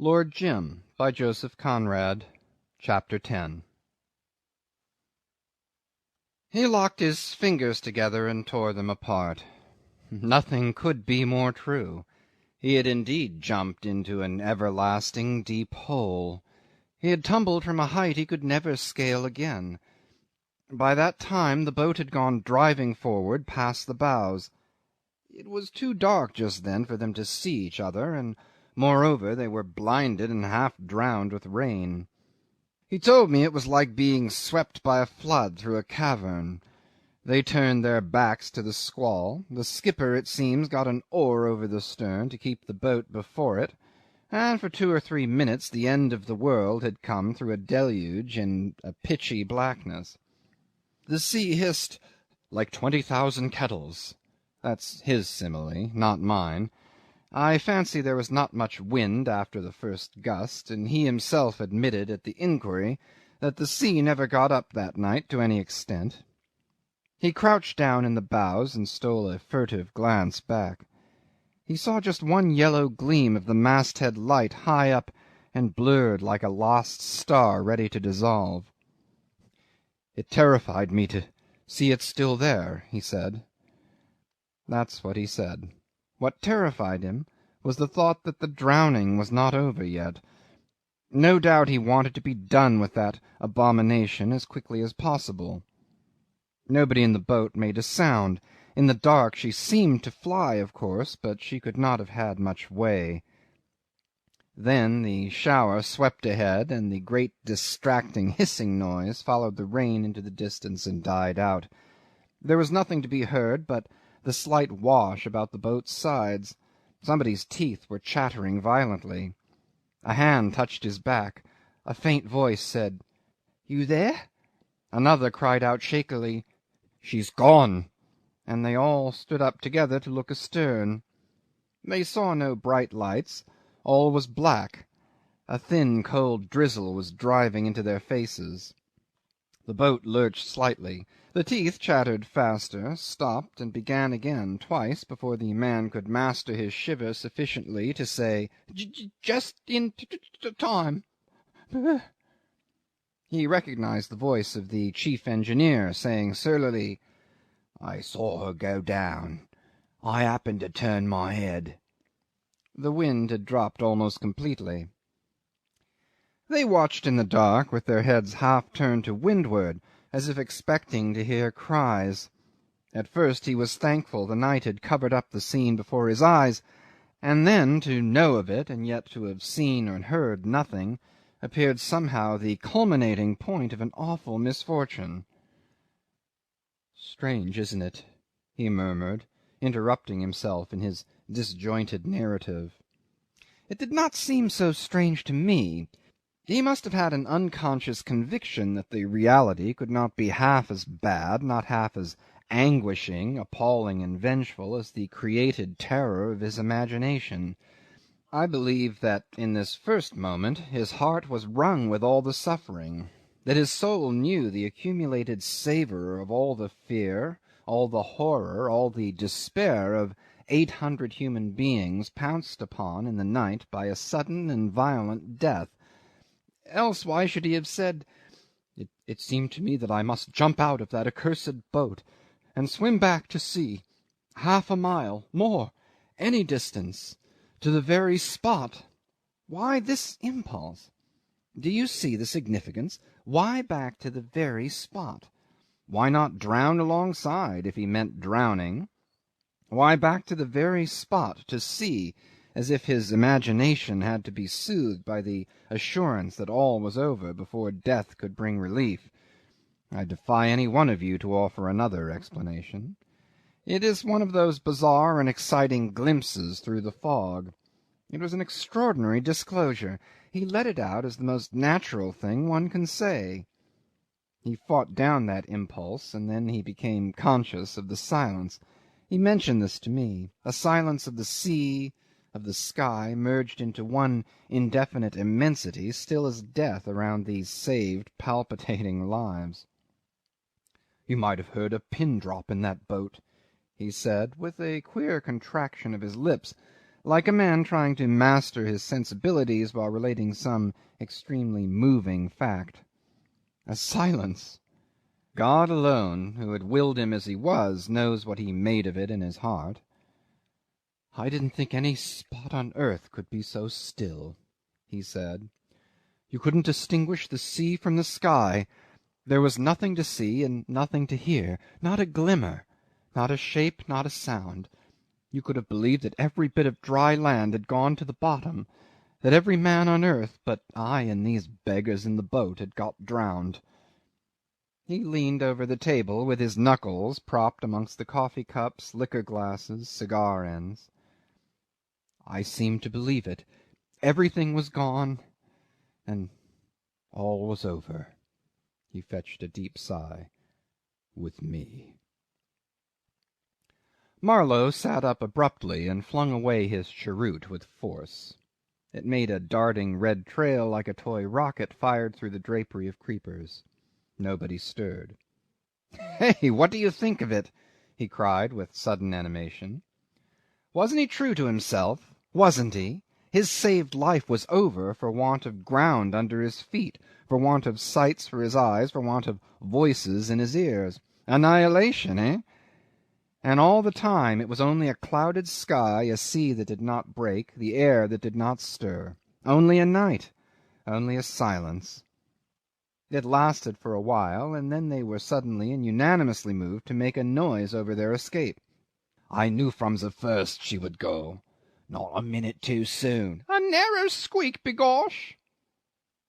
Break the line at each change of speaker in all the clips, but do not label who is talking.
Lord Jim by Joseph Conrad. Chapter 10. He locked his fingers together and tore them apart. Nothing could be more true. He had indeed jumped into an everlasting deep hole. He had tumbled from a height he could never scale again. By that time the boat had gone driving forward past the bows. It was too dark just then for them to see each other, and moreover they were blinded and half drowned with rain. He told me it was like being swept by a flood through a cavern. They turned their backs to the squall. The skipper, it seems, got an oar over the stern to keep the boat before it, and for 2 or 3 minutes the end of the world had come through a deluge in a pitchy blackness. The sea hissed like 20,000 kettles. That's his simile, not mine. I fancy there was not much wind after the first gust, and he himself admitted at the inquiry that the sea never got up that night to any extent. He crouched down in the bows and stole a furtive glance back. He saw just one yellow gleam of the masthead light high up and blurred like a lost star ready to dissolve. It terrified me to see it still there, he said. That's what he said. What terrified him was the thought that the drowning was not over yet. No doubt he wanted to be done with that abomination as quickly as possible. Nobody in the boat made a sound. In the dark she seemed to fly, of course, but she could not have had much way. Then the shower swept ahead, and the great distracting hissing noise followed the rain into the distance and died out. There was nothing to be heard but the slight wash about the boat's sides. Somebody's teeth were chattering violently. A hand touched his back. A faint voice said, "You there?" Another cried out shakily, "She's gone!" and they all stood up together to look astern. They saw no bright lights. All was black. A thin cold drizzle was driving into their faces. The boat lurched slightly. The teeth chattered faster, stopped, and began again twice before the man could master his shiver sufficiently to say, "Just in time." He recognized the voice of the chief engineer, saying surlily, "I saw her go down. I happened to turn my head." The wind had dropped almost completely. They watched in the dark with their heads half turned to windward, as if expecting to hear cries. At first he was thankful the night had covered up the scene before his eyes, and then to know of it and yet to have seen or heard nothing appeared somehow the culminating point of an awful misfortune. "Strange, isn't it?" he murmured, interrupting himself in his disjointed narrative. "It did not seem so strange to me. He must have had an unconscious conviction that the reality could not be half as bad, not half as anguishing, appalling, and vengeful as the created terror of his imagination. I believe that in this first moment his heart was wrung with all the suffering, that his soul knew the accumulated savour of all the fear, all the horror, all the despair of 800 human beings pounced upon in the night by a sudden and violent death. Else why should he have said, It seemed to me that I must jump out of that accursed boat and swim back to sea, 1/2 a mile, more, any distance, to the very spot? Why this impulse? Do you see the significance? Why back to the very spot? Why not drown alongside, if he meant drowning? Why back to the very spot, to sea, as if his imagination had to be soothed by the assurance that all was over before death could bring relief? I defy any one of you to offer another explanation. It is one of those bizarre and exciting glimpses through the fog. It was an extraordinary disclosure. He let it out as the most natural thing one can say. He fought down that impulse, and then he became conscious of the silence. He mentioned this to me, a silence of the sea, of the sky, merged into one indefinite immensity, still as death around these saved, palpitating lives. "You might have heard a pin drop in that boat," he said, with a queer contraction of his lips, like a man trying to master his sensibilities while relating some extremely moving fact. A silence! God alone, who had willed him as he was, knows what he made of it in his heart. I didn't think any spot on earth could be so still, he said. You couldn't distinguish the sea from the sky. There was nothing to see and nothing to hear, not a glimmer, not a shape, not a sound. You could have believed that every bit of dry land had gone to the bottom, that every man on earth but I and these beggars in the boat had got drowned. He leaned over the table with his knuckles propped amongst the coffee cups, liquor glasses, cigar ends. I seemed to believe it. Everything was gone, and all was over. He fetched a deep sigh. With me. Marlowe sat up abruptly and flung away his cheroot with force. It made a darting red trail like a toy rocket fired through the drapery of creepers. Nobody stirred. "Hey, what do you think of it?" he cried with sudden animation. Wasn't he true to himself? Wasn't he? His saved life was over for want of ground under his feet, for want of sights for his eyes, for want of voices in his ears. Annihilation, eh? And all the time it was only a clouded sky, a sea that did not break, the air that did not stir. Only a night, only a silence. It lasted for a while, and then they were suddenly and unanimously moved to make a noise over their escape. I knew from the first she would go. Not a minute too soon. A narrow squeak, begosh.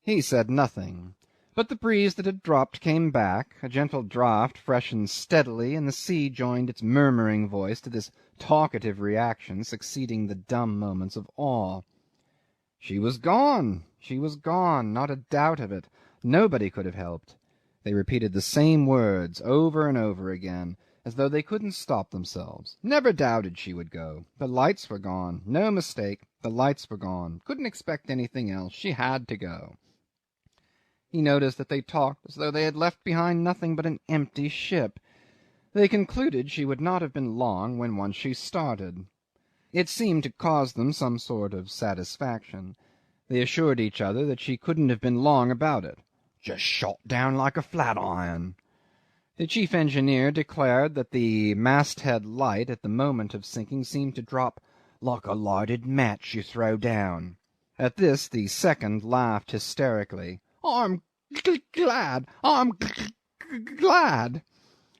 He said nothing, but the breeze that had dropped came back, a gentle draught freshened steadily, and the sea joined its murmuring voice to this talkative reaction, succeeding the dumb moments of awe. She was gone, not a doubt of it. Nobody could have helped. They repeated the same words over and over again, as though they couldn't stop themselves. Never doubted she would go. The lights were gone. No mistake. The lights were gone. Couldn't expect anything else. She had to go. He noticed that they talked as though they had left behind nothing but an empty ship. They concluded she would not have been long when once she started. It seemed to cause them some sort of satisfaction. They assured each other that she couldn't have been long about it. Just shot down like a flat-iron. The chief engineer declared that the masthead light at the moment of sinking seemed to drop like a lighted match you throw down. At this the second laughed hysterically. I'm glad. I'm glad.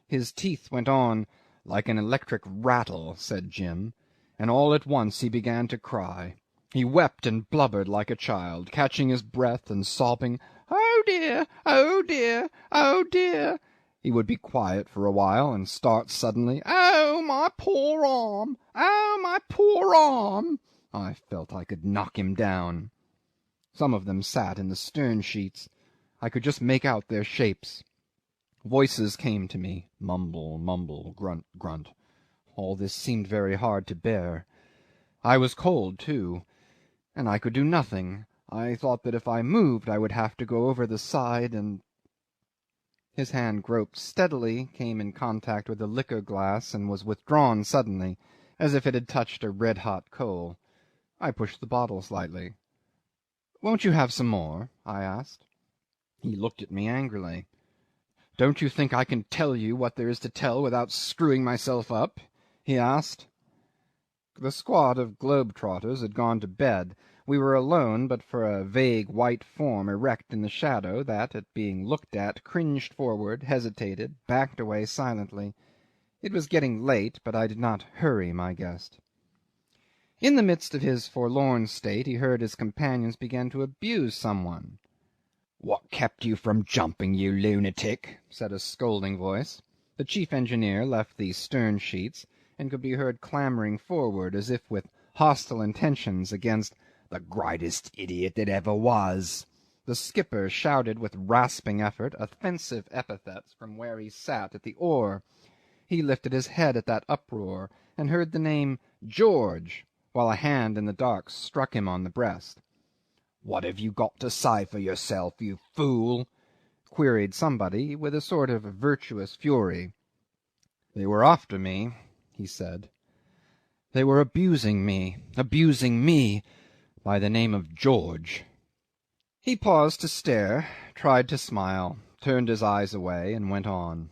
His teeth went on like an electric rattle, said Jim, and all at once he began to cry. He wept and blubbered like a child, catching his breath and sobbing, "Oh dear! Oh dear! Oh dear!" He would be quiet for a while and start suddenly, "Oh, my poor arm! Oh, my poor arm!" I felt I could knock him down. Some of them sat in the stern sheets. I could just make out their shapes. Voices came to me, mumble, mumble, grunt, grunt. All this seemed very hard to bear. I was cold, too, and I could do nothing. I thought that if I moved I would have to go over the side and... His hand groped steadily, came in contact with a liquor glass, and was withdrawn suddenly, as if it had touched a red-hot coal. I pushed the bottle slightly. "Won't you have some more?" I asked. He looked at me angrily. "Don't you think I can tell you what there is to tell without screwing myself up?" he asked. The squad of globe-trotters had gone to bed. We were alone but for a vague white form erect in the shadow that, at being looked at, cringed forward, hesitated, backed away silently. It was getting late, but I did not hurry my guest. In the midst of his forlorn state he heard his companions begin to abuse some one. "What kept you from jumping, you lunatic?" said a scolding voice. The chief engineer left the stern sheets, and could be heard clamouring forward, as if with hostile intentions, against "the greatest idiot that ever was." The skipper shouted with rasping effort offensive epithets from where he sat at the oar. He lifted his head at that uproar, and heard the name George, while a hand in the dark struck him on the breast. "What have you got to say for yourself, you fool?" queried somebody with a sort of virtuous fury. "They were after me," he said. They were abusing me, by the name of George. He paused to stare, tried to smile, turned his eyes away, and went on.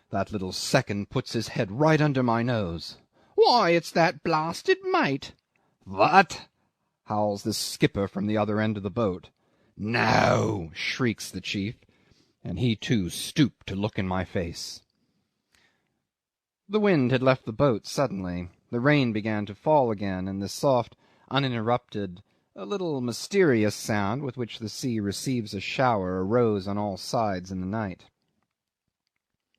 That little second puts his head right under my nose. Why, it's that blasted mate. What? Howls the skipper from the other end of the boat. No, shrieks the chief, and he too stooped to look in my face. The wind had left the boat suddenly. The rain began to fall again, and the soft, uninterrupted, a little mysterious sound with which the sea receives a shower arose on all sides in the night.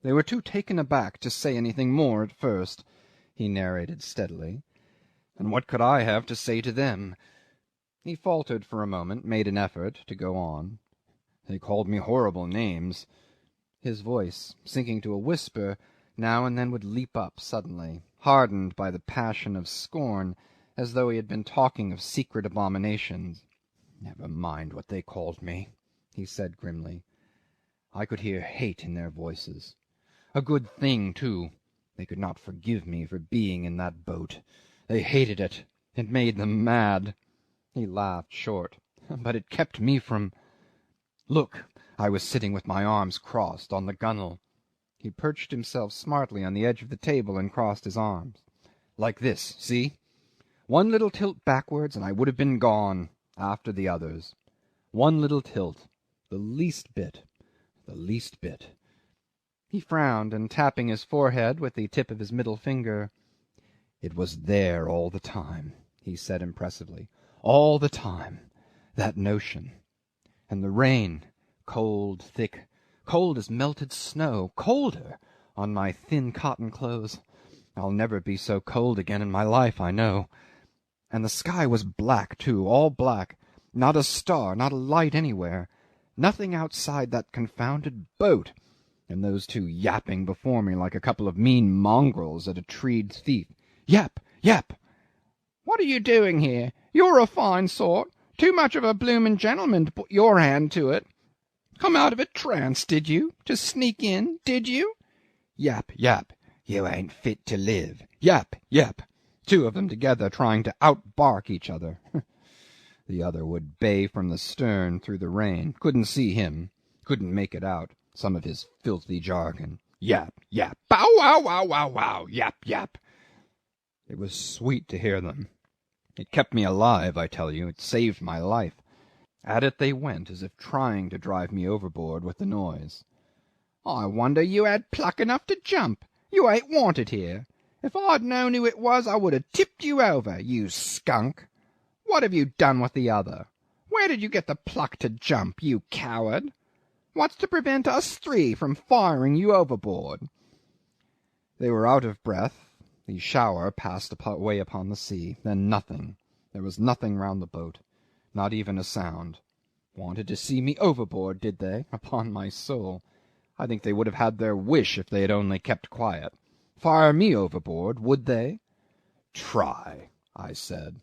They were too taken aback to say anything more at first, he narrated steadily. And what could I have to say to them? He faltered for a moment, made an effort to go on. They called me horrible names. His voice, sinking to a whisper, now and then would leap up suddenly, hardened by the passion of scorn, as though he had been talking of secret abominations. Never mind what they called me, he said grimly. I could hear hate in their voices. A good thing, too. They could not forgive me for being in that boat. They hated it. It made them mad. He laughed short. But it kept me from... Look, I was sitting with my arms crossed on the gunwale. He perched himself smartly on the edge of the table and crossed his arms. Like this, see? One little tilt backwards and I would have been gone, after the others. One little tilt. The least bit. The least bit. He frowned, and tapping his forehead with the tip of his middle finger, "It was there all the time," he said impressively. "All the time. That notion. And the rain, cold, thick, cold as melted snow, colder, on my thin cotton clothes. I'll never be so cold again in my life, I know. And the sky was black, too, all black. Not a star, not a light anywhere. Nothing outside that confounded boat. And those two yapping before me like a couple of mean mongrels at a treed thief. Yap! Yap! What are you doing here? You're a fine sort. Too much of a bloomin' gentleman to put your hand to it. Come out of a trance, did you? To sneak in, did you? Yap! Yap! You ain't fit to live. Yap! Yap! Two of them together trying to outbark each other. The other would bay from the stern through the rain. Couldn't see him. Couldn't make it out. Some of his filthy jargon. Yap! Yap! Bow wow wow wow wow! Yap! Yap! It was sweet to hear them. It kept me alive, I tell you. It saved my life. At it they went, as if trying to drive me overboard with the noise. I wonder you had pluck enough to jump. You ain't wanted here. If I'd known who it was, I would have tipped you over, you skunk. What have you done with the other? Where did you get the pluck to jump, you coward? What's to prevent us three from firing you overboard? They were out of breath. The shower passed away upon the sea. Then nothing. There was nothing round the boat. Not even a sound. Wanted to see me overboard, did they? Upon my soul. I think they would have had their wish if they had only kept quiet. Fire me overboard, would they? Try, I said.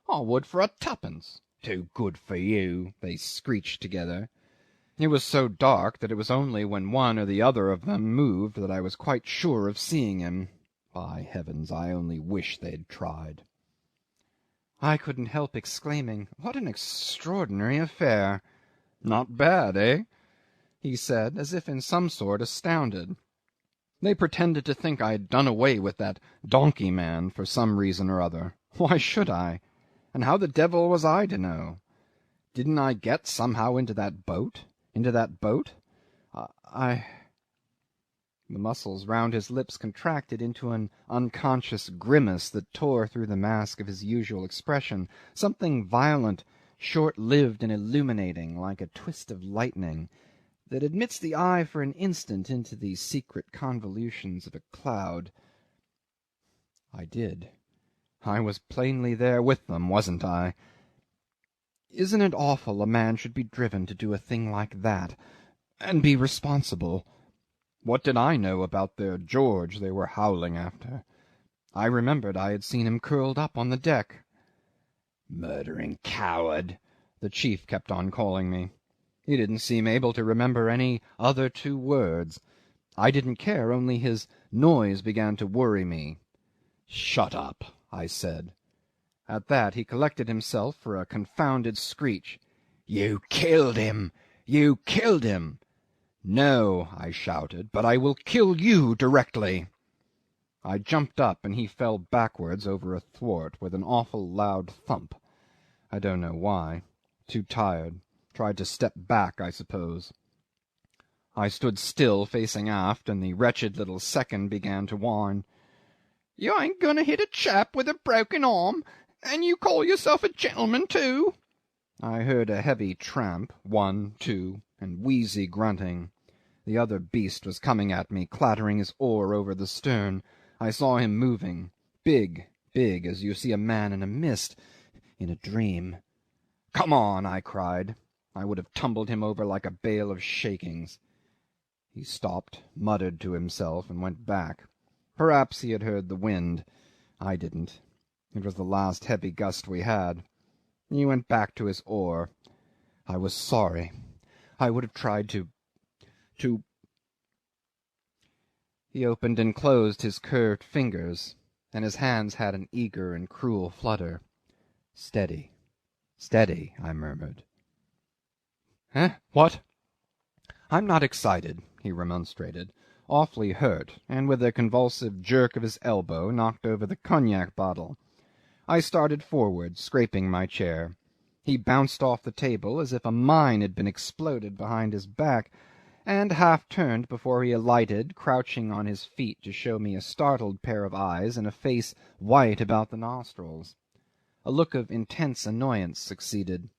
I would for a tuppence. Too good for you, they screeched together. It was so dark that it was only when one or the other of them moved that I was quite sure of seeing him. By heavens, I only wish they'd tried. I couldn't help exclaiming, "What an extraordinary affair!" "Not bad, eh?" he said, as if in some sort astounded. They pretended to think I had done away with that donkey man for some reason or other. Why should I? And how the devil was I to know? Didn't I get somehow into that boat? Into that boat? The muscles round his lips contracted into an unconscious grimace that tore through the mask of his usual expression, something violent, short-lived and illuminating, like a twist of lightning, that admits the eye for an instant into the secret convolutions of a cloud. I did. I was plainly there with them, wasn't I? Isn't it awful a man should be driven to do a thing like that, and be responsible? What did I know about their George they were howling after? I remembered I had seen him curled up on the deck. Murdering coward, the chief kept on calling me. He didn't seem able to remember any other two words. I didn't care, only his noise began to worry me. Shut up, I said. At that he collected himself for a confounded screech. "You killed him! You killed him!" "No," I shouted, "but I will kill you directly." I jumped up, and he fell backwards over a thwart with an awful loud thump. I don't know why. Too tired. Tried to step back, I suppose. I stood still, facing aft, and the wretched little second began to whine. "You ain't going to hit a chap with a broken arm, and you call yourself a gentleman too?" I heard a heavy tramp, 1, 2, and wheezy grunting. The other beast was coming at me, clattering his oar over the stern. I saw him moving, big, big, as you see a man in a mist, in a dream. "Come on!" I cried. I would have tumbled him over like a bale of shakings. He stopped, muttered to himself, and went back. Perhaps he had heard the wind. I didn't. It was the last heavy gust we had. He went back to his oar. I was sorry. I would have tried to... He opened and closed his curved fingers, and his hands had an eager and cruel flutter. "Steady, steady," I murmured. "Eh? What?" "I'm not excited," he remonstrated, awfully hurt, and with a convulsive jerk of his elbow knocked over the cognac bottle. I started forward, scraping my chair. He bounced off the table as if a mine had been exploded behind his back, and half turned before he alighted, crouching on his feet to show me a startled pair of eyes and a face white about the nostrils. A look of intense annoyance succeeded.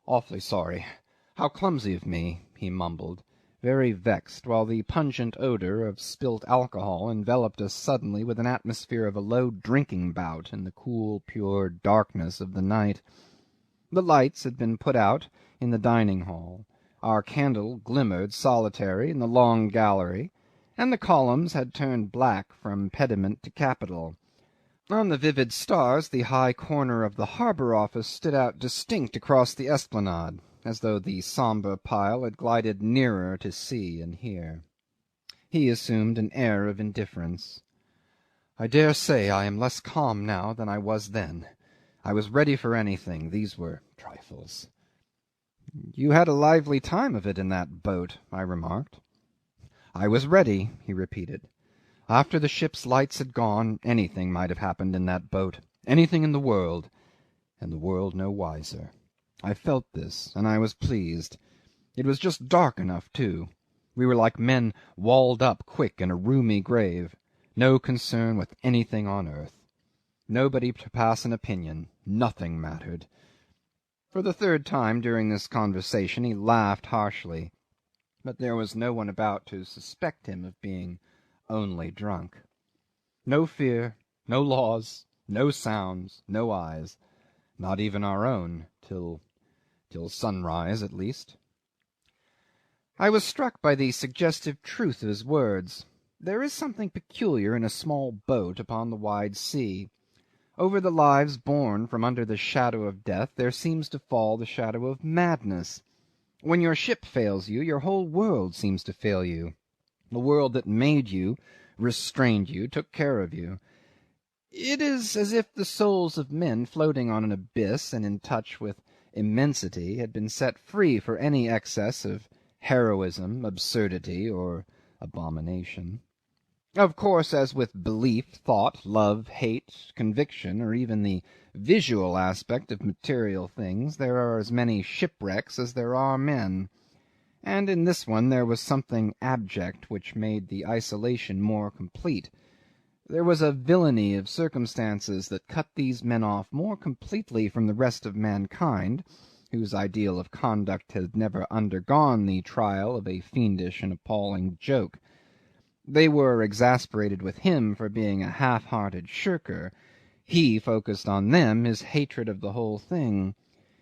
"Awfully sorry. How clumsy of me," he mumbled, very vexed, while the pungent odour of spilt alcohol enveloped us suddenly with an atmosphere of a low drinking bout in the cool pure darkness of the night. The lights had been put out in the dining hall. Our candle glimmered solitary in the long gallery, and the columns had turned black from pediment to capital. On the vivid stars the high corner of the harbour office stood out distinct across the esplanade, as though the sombre pile had glided nearer to see and hear. He assumed an air of indifference. "I dare say I am less calm now than I was then. I was ready for anything. These were trifles." "You had a lively time of it in that boat," I remarked. "I was ready," he repeated. "After the ship's lights had gone, anything might have happened in that boat, anything in the world, and the world no wiser. I felt this, and I was pleased. It was just dark enough, too. We were like men walled up quick in a roomy grave, no concern with anything on earth. Nobody to pass an opinion, nothing mattered." For the third time during this conversation he laughed harshly, but there was no one about to suspect him of being only drunk. No fear, no laws, no sounds, no eyes, not even our own, till sunrise at least. I was struck by the suggestive truth of his words. There is something peculiar in a small boat upon the wide sea. Over the lives born from under the shadow of death there seems to fall the shadow of madness. When your ship fails you, your whole world seems to fail you. The world that made you, restrained you, took care of you. It is as if the souls of men floating on an abyss and in touch with immensity had been set free for any excess of heroism, absurdity, or abomination. Of course, as with belief, thought, love, hate, conviction, or even the visual aspect of material things, there are as many shipwrecks as there are men. And in this one there was something abject which made the isolation more complete. There was a villainy of circumstances that cut these men off more completely from the rest of mankind, whose ideal of conduct had never undergone the trial of a fiendish and appalling joke. They were exasperated with him for being a half-hearted shirker. He focused on them his hatred of the whole thing.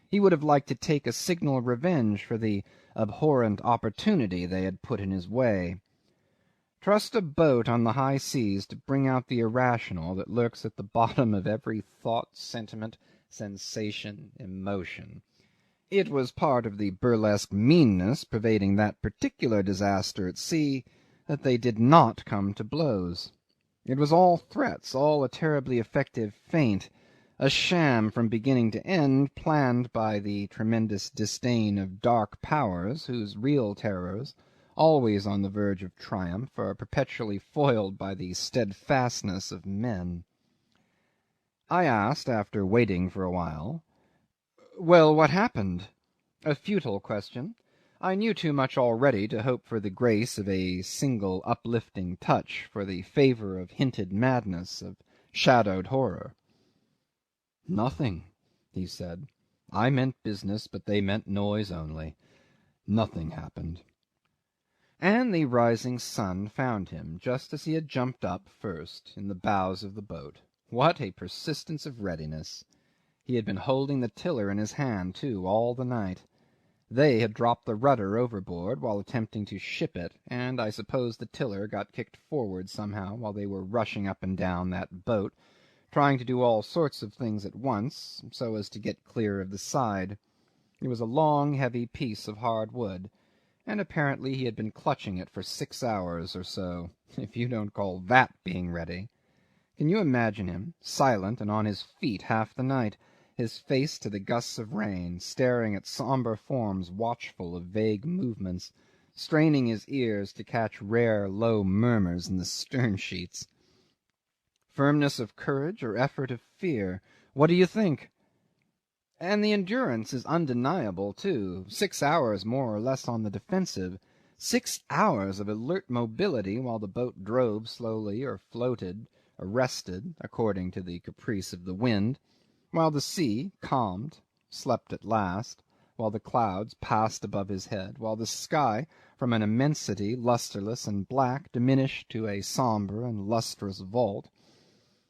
He would have liked to take a signal revenge for the abhorrent opportunity they had put in his way. Trust a boat on the high seas to bring out the irrational that lurks at the bottom of every thought, sentiment, sensation, emotion. It was part of the burlesque meanness pervading that particular disaster at sea that they did not come to blows. It was all threats, all a terribly effective feint, a sham from beginning to end, planned by the tremendous disdain of dark powers whose real terrors, always on the verge of triumph, are perpetually foiled by the steadfastness of men. I asked, after waiting for a while, "Well, what happened?" A futile question. I knew too much already to hope for the grace of a single uplifting touch, for the favour of hinted madness, of shadowed horror. "Nothing," he said. "I meant business, but they meant noise only. Nothing happened." And the rising sun found him just as he had jumped up first, in the bows of the boat. What a persistence of readiness! He had been holding the tiller in his hand, too, all the night. They had dropped the rudder overboard while attempting to ship it, and I suppose the tiller got kicked forward somehow while they were rushing up and down that boat, trying to do all sorts of things at once, so as to get clear of the side. It was a long, heavy piece of hard wood, and apparently he had been clutching it for 6 hours or so, if you don't call that being ready. Can you imagine him, silent and on his feet half the night, his face to the gusts of rain, staring at sombre forms watchful of vague movements, straining his ears to catch rare low murmurs in the stern sheets? Firmness of courage or effort of fear? What do you think? And the endurance is undeniable, too. 6 hours more or less on the defensive. 6 hours of alert mobility while the boat drove slowly or floated, arrested, according to the caprice of the wind, while the sea, calmed, slept at last, while the clouds passed above his head, while the sky, from an immensity lustreless and black, diminished to a sombre and lustrous vault,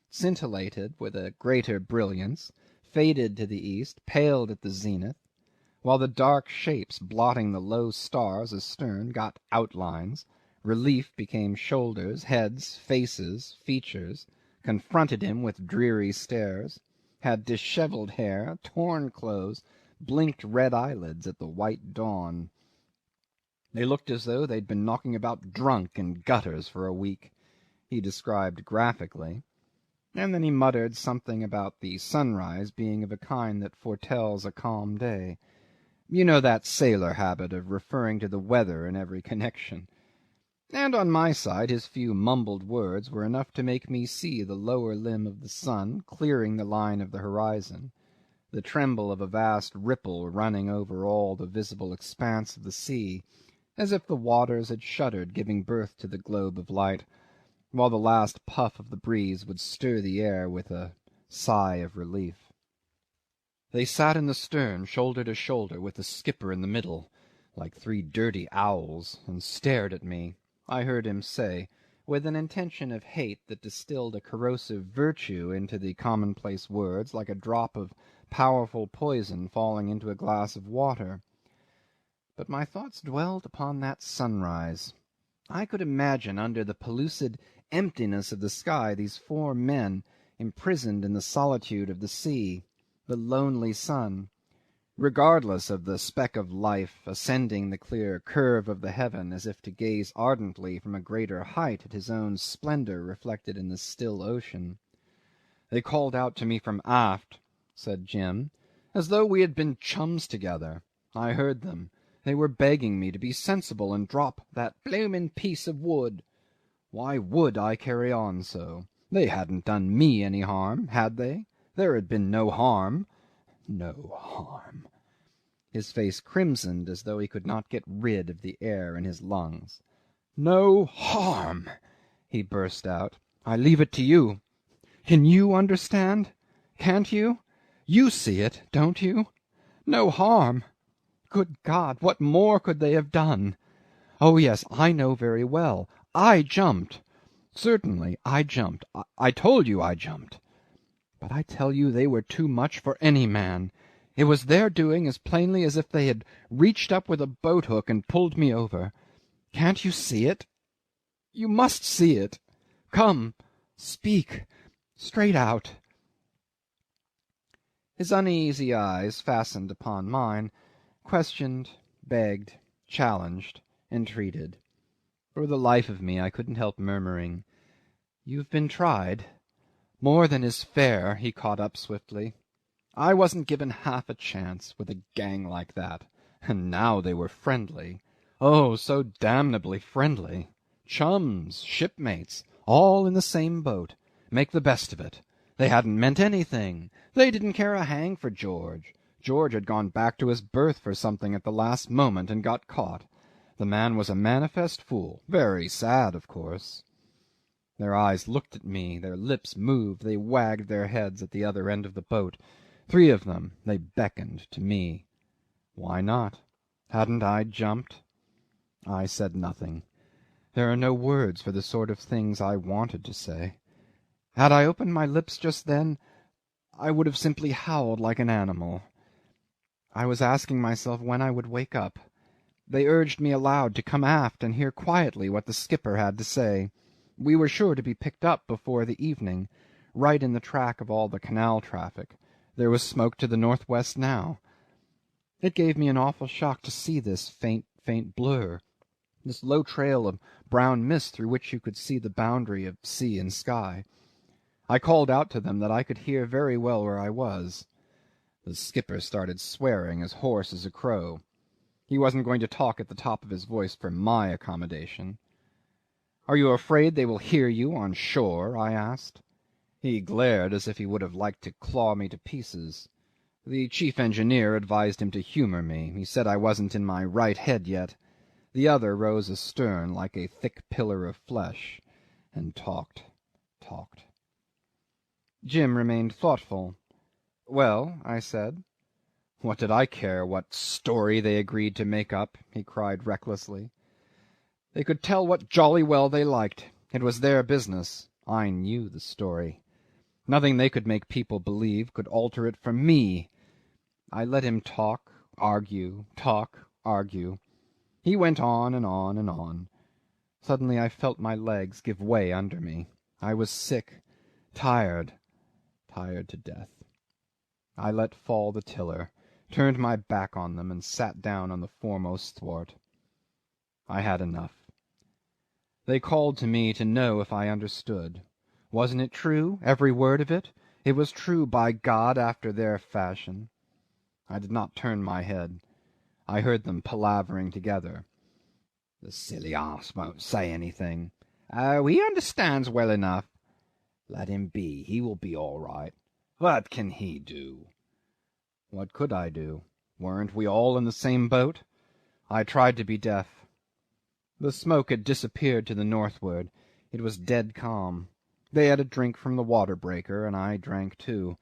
scintillated with a greater brilliance, faded to the east, paled at the zenith, while the dark shapes blotting the low stars astern got outlines, relief became shoulders, heads, faces, features, confronted him with dreary stares, had dishevelled hair, torn clothes, blinked red eyelids at the white dawn. They looked as though they'd been knocking about drunk in gutters for a week, he described graphically, and then he muttered something about the sunrise being of a kind that foretells a calm day. You know that sailor habit of referring to the weather in every connection. And on my side his few mumbled words were enough to make me see the lower limb of the sun clearing the line of the horizon, the tremble of a vast ripple running over all the visible expanse of the sea, as if the waters had shuddered, giving birth to the globe of light, while the last puff of the breeze would stir the air with a sigh of relief. They sat in the stern, shoulder to shoulder, with the skipper in the middle, like 3 dirty owls, and stared at me. I heard him say, with an intention of hate that distilled a corrosive virtue into the commonplace words like a drop of powerful poison falling into a glass of water. But my thoughts dwelled upon that sunrise. I could imagine under the pellucid emptiness of the sky these 4 men imprisoned in the solitude of the sea, the lonely sun, regardless of the speck of life, ascending the clear curve of the heaven as if to gaze ardently from a greater height at his own splendour reflected in the still ocean. "They called out to me from aft," said Jim, "as though we had been chums together. I heard them. They were begging me to be sensible and drop that bloomin' piece of wood. Why would I carry on so? They hadn't done me any harm, had they? There had been no harm. No harm." His face crimsoned as though he could not get rid of the air in his lungs. "No harm!" he burst out. "I leave it to you. Can you understand? Can't you? You see it, don't you? No harm! Good God, what more could they have done? Oh yes, I know very well. I jumped. Certainly I jumped. I told you I jumped. But I tell you they were too much for any man. It was their doing as plainly as if they had reached up with a boat-hook and pulled me over. Can't you see it? You must see it. Come, speak, straight out." His uneasy eyes fastened upon mine, questioned, begged, challenged, entreated. For the life of me I couldn't help murmuring, "You've been tried. More than is fair," he caught up swiftly. "I wasn't given half a chance with a gang like that. And now they were friendly. Oh, so damnably friendly. Chums, shipmates, all in the same boat. Make the best of it. They hadn't meant anything. They didn't care a hang for George. George had gone back to his berth for something at the last moment and got caught. The man was a manifest fool. Very sad, of course." Their eyes looked at me, their lips moved, they wagged their heads at the other end of the boat. 3 of them, they beckoned to me. Why not? Hadn't I jumped? I said nothing. There are no words for the sort of things I wanted to say. Had I opened my lips just then, I would have simply howled like an animal. I was asking myself when I would wake up. They urged me aloud to come aft and hear quietly what the skipper had to say. We were sure to be picked up before the evening, right in the track of all the canal traffic. There was smoke to the northwest now. It gave me an awful shock to see this faint blur, this low trail of brown mist through which you could see the boundary of sea and sky. I called out to them that I could hear very well where I was. The skipper started swearing as hoarse as a crow. He wasn't going to talk at the top of his voice for my accommodation. "Are you afraid they will hear you on shore?" I asked. He glared as if he would have liked to claw me to pieces. The chief engineer advised him to humour me. He said I wasn't in my right head yet. The other rose astern like a thick pillar of flesh, and talked. Jim remained thoughtful. "Well," I said. What did I care what story they agreed to make up? He cried recklessly. They could tell what jolly well they liked. It was their business. I knew the story. Nothing they could make people believe could alter it for me. I let him talk, argue. He went on and on and on. Suddenly I felt my legs give way under me. I was sick, tired to death. I let fall the tiller, turned my back on them, and sat down on the foremost thwart. I had enough. They called to me to know if I understood. Wasn't it true, every word of it? It was true, by God, after their fashion. I did not turn my head. I heard them palavering together. The silly ass won't say anything. Oh, he understands well enough. Let him be. He will be all right. What can he do? What could I do? Weren't we all in the same boat? I tried to be deaf. The smoke had disappeared to the northward. It was dead calm. They had a drink from the water breaker, and I drank too.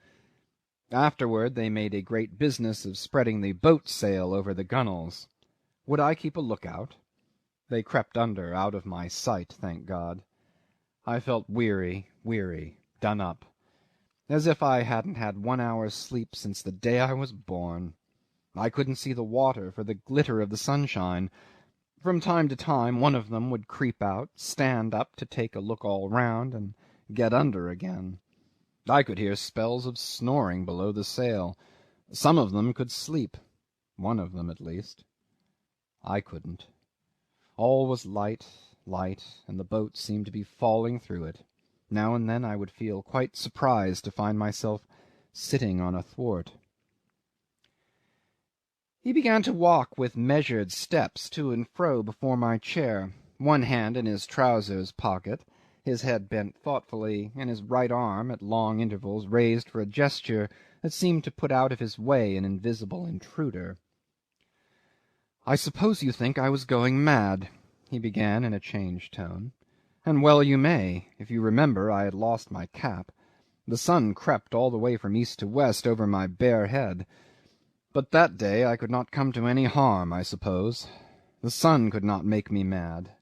Afterward they made a great business of spreading the boat sail over the gunwales. Would I keep a lookout? They crept under, out of my sight, thank God. I felt weary, done up, as if I hadn't had 1 hour's sleep since the day I was born. I couldn't see the water for the glitter of the sunshine. From time to time one of them would creep out, stand up to take a look all round, and get under again. I could hear spells of snoring below the sail. Some of them could sleep. One of them, at least. I couldn't. All was light, and the boat seemed to be falling through it. Now and then I would feel quite surprised to find myself sitting on a thwart. He began to walk with measured steps to and fro before my chair, one hand in his trousers pocket, his head bent thoughtfully, and his right arm at long intervals raised for a gesture that seemed to put out of his way an invisible intruder. "I suppose you think I was going mad," he began in a changed tone. "And well you may, if you remember I had lost my cap. The sun crept all the way from east to west over my bare head. But that day I could not come to any harm, I suppose. The sun could not make me mad."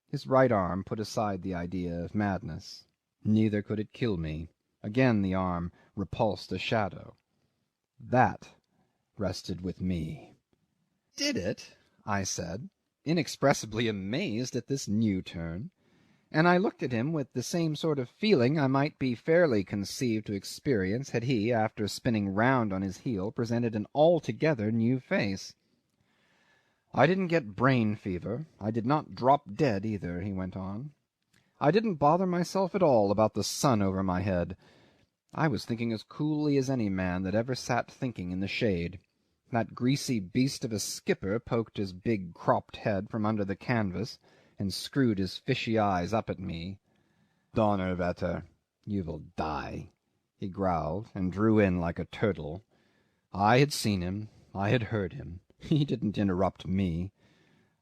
His right arm put aside the idea of madness. Neither could it kill me. Again the arm repulsed a shadow. That rested with me. "Did it?" I said, inexpressibly amazed at this new turn, and I looked at him with the same sort of feeling I might be fairly conceived to experience had he, after spinning round on his heel, presented an altogether new face. "I didn't get brain fever. I did not drop dead either," he went on. I didn't bother myself at all about the sun over my head. I was thinking as coolly as any man that ever sat thinking in the shade. That greasy beast of a skipper poked his big cropped head from under the canvas and screwed his fishy eyes up at me. Donnerwetter, you will die, he growled, and drew in like a turtle. I had seen him. I had heard him. He didn't interrupt me.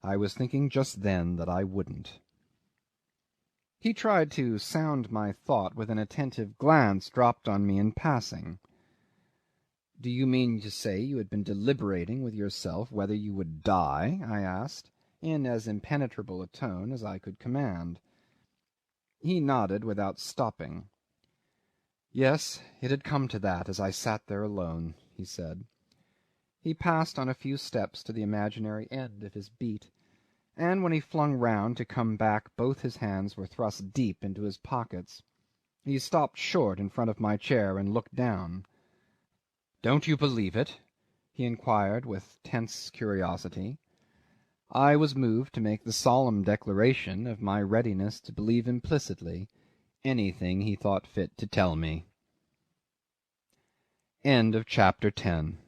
I was thinking just then that I wouldn't. He tried to sound my thought with an attentive glance dropped on me in passing. "Do you mean to say you had been deliberating with yourself whether you would die?" I asked, in as impenetrable a tone as I could command. He nodded without stopping. "Yes, it had come to that as I sat there alone," he said. He passed on a few steps to the imaginary end of his beat, and when he flung round to come back both his hands were thrust deep into his pockets. He stopped short in front of my chair and looked down. "Don't you believe it?" he inquired with tense curiosity. I was moved to make the solemn declaration of my readiness to believe implicitly anything he thought fit to tell me. Chapter 10